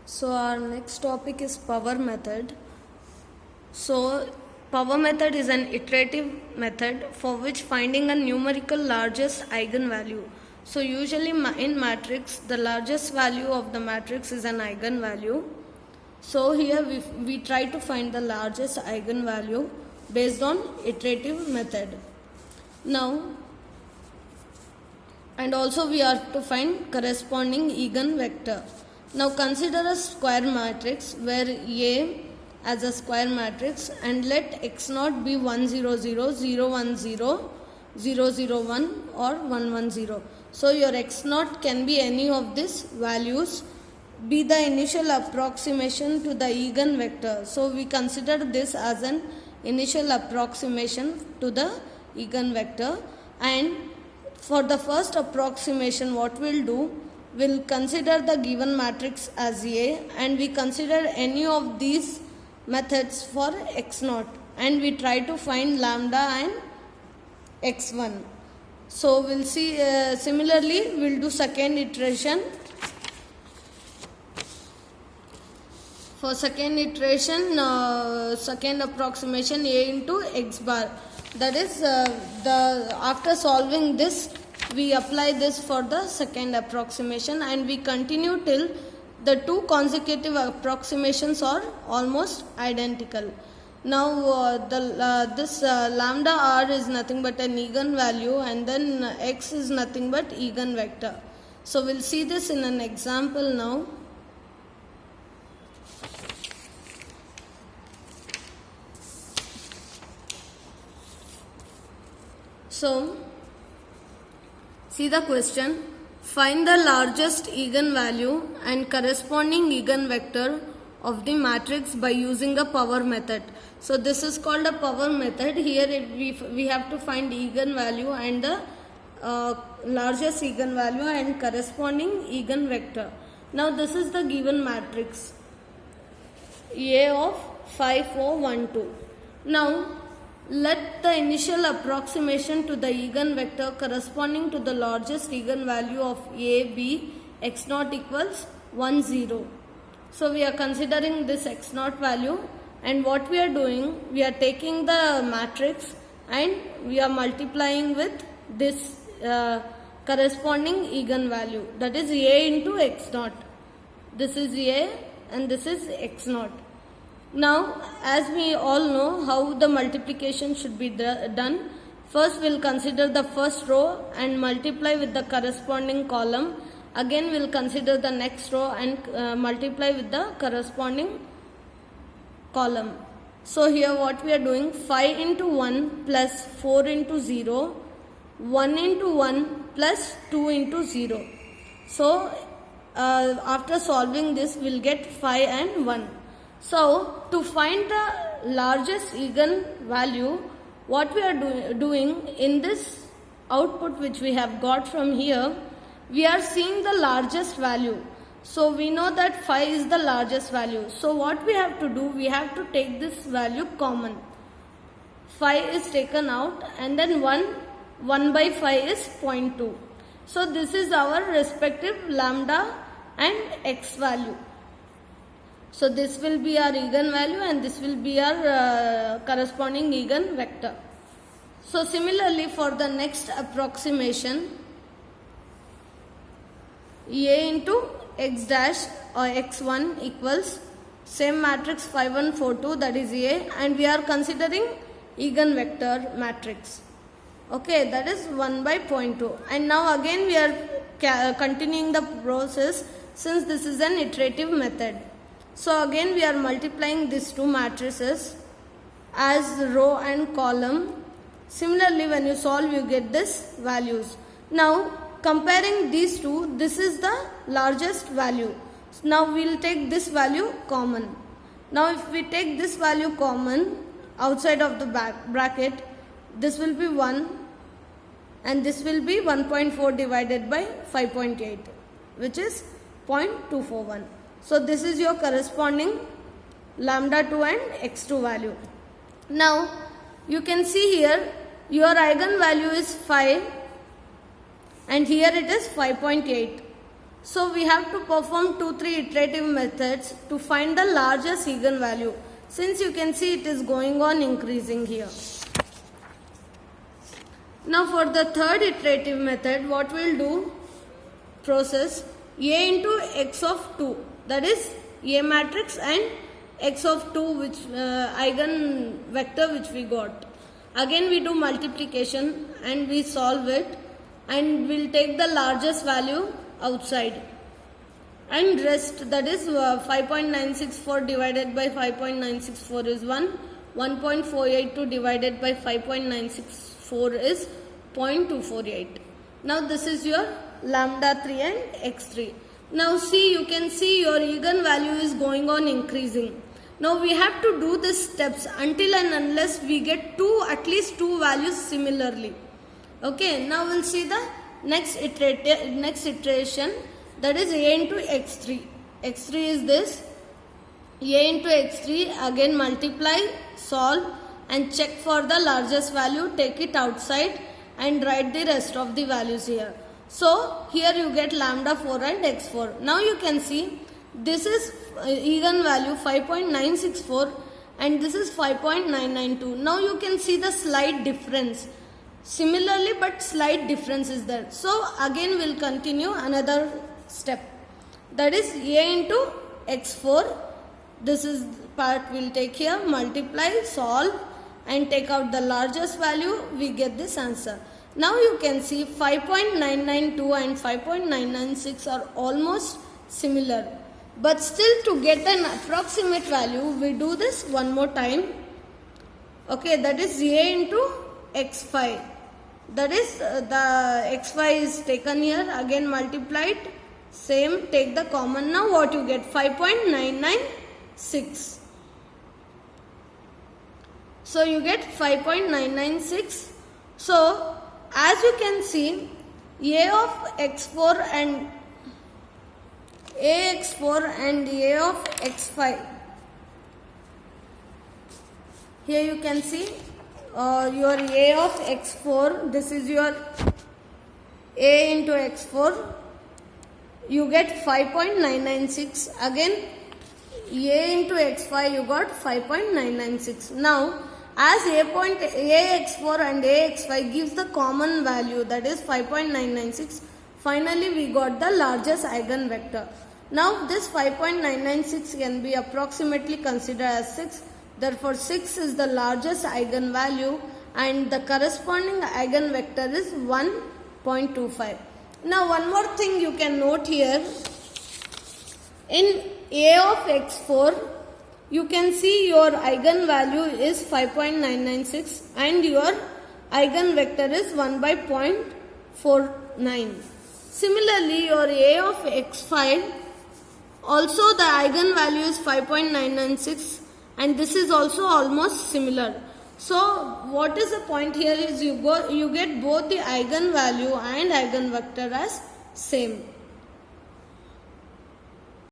So our next topic is power method. So power method is an iterative method for which finding a numerical largest eigenvalue. So usually in matrix the largest value of the matrix is an eigenvalue. So here we try to find the largest eigenvalue based on iterative method. Now, and also we are to find corresponding eigenvector. Now consider a square matrix where A as a square matrix and let x naught be 1 0 0 0 1 0 0 0 1 or 1 1 0. So your x naught can be any of these values, be the initial approximation to the eigenvector. So we consider this as an initial approximation to the eigenvector, and for the first approximation what we'll do, we'll consider the given matrix as A and we consider any of these methods for x naught and we try to find lambda and x1. So we'll see similarly we'll do second iteration. For second iteration, second approximation A into x bar. That is after solving this, we apply this for the second approximation and we continue till the two consecutive approximations are almost identical. Now this lambda r is nothing but an eigenvalue and then x is nothing but eigenvector. So we'll see this in an example now. So, see the question. Find the largest eigenvalue and corresponding eigenvector of the matrix by using a power method. So, this is called a power method. Here we have to find eigenvalue and the largest eigenvalue and corresponding eigenvector. Now, this is the given matrix A of 5 4 1 2. Now, let the initial approximation to the eigenvector corresponding to the largest eigenvalue of A be x naught equals 1 0. So we are considering this x naught value, and what we are doing, we are taking the matrix and we are multiplying with this corresponding eigenvalue, that is A into x naught. This is A and this is x naught. Now, as we all know how the multiplication should be done, first we'll consider the first row and multiply with the corresponding column. Again we'll consider the next row and multiply with the corresponding column. So here what we are doing, 5 into 1 plus 4 into 0, 1 into 1 plus 2 into 0. So after solving this we'll get 5 and 1. So, to find the largest eigenvalue, what we are doing in this output which we have got from here, we are seeing the largest value. So, we know that 5 is the largest value. So, what we have to do, we have to take this value common. 5 is taken out and then 1 by 5 is 0.2. So, this is our respective lambda and x value. So this will be our eigenvalue and this will be our corresponding eigenvector. So similarly for the next approximation, A into x dash or x1 equals same matrix 5 1 4 2, that is A, and we are considering eigenvector matrix. Okay, that is 1 by 0.2. And now again we are continuing the process since this is an iterative method. So again we are multiplying these two matrices as row and column. Similarly when you solve you get this values. Now comparing these two, this is the largest value. So now we will take this value common. Now if we take this value common outside of the bracket, this will be 1 and this will be 1.4 divided by 5.8, which is 0.241. So this is your corresponding lambda 2 and x2 value. Now you can see here your eigenvalue is 5 and here it is 5.8. So we have to perform 2-3 iterative methods to find the largest eigenvalue. Since you can see it is going on increasing here. Now for the third iterative method, what we'll do, process A into x of 2, that is A matrix and x of 2 which eigen vector which we got. Again we do multiplication and we solve it, and we'll take the largest value outside, and rest, that is 5.964 divided by 5.964 is 1.482 divided by 5.964 is 0.248. Now this is your lambda 3 and x3. Now see, you can see your eigenvalue is going on increasing. Now we have to do these steps until and unless we get at least two values similarly. Okay, now we'll see the next iteration, that is A into x3. x3 is this. A into x3, again multiply, solve and check for the largest value, take it outside and write the rest of the values here. So here you get lambda 4 and x4. Now you can see this is eigenvalue 5.964 and this is 5.992. Now you can see the slight difference. Similarly, but slight difference is there. So again we'll continue another step, that is A into x4. This is part we'll take here, multiply, solve and take out the largest value, we get this answer. Now you can see 5.992 and 5.996 are almost similar, but still to get an approximate value we do this one more time. Okay, that is A into x5, that is the x5 is taken here, again multiplied, same, take the common. Now what you get, 5.996. So you get 5.996. So as you can see, A of x4 and AX4 and A of x5. Here you can see your A of x4, this is your A into x4, you get 5.996. Again A into x5 you got 5.996. Now as AX4 and AX5 gives the common value, that is 5.996, finally we got the largest eigenvector. Now this 5.996 can be approximately considered as 6. Therefore 6 is the largest eigenvalue and the corresponding eigenvector is 1.25. Now one more thing you can note here. In A of x4, you can see your eigenvalue is 5.996 and your eigenvector is 1 by 0.49. Similarly, your A of x5, also the eigenvalue is 5.996 and this is also almost similar. So what is the point here is you get both the eigenvalue and eigenvector as same.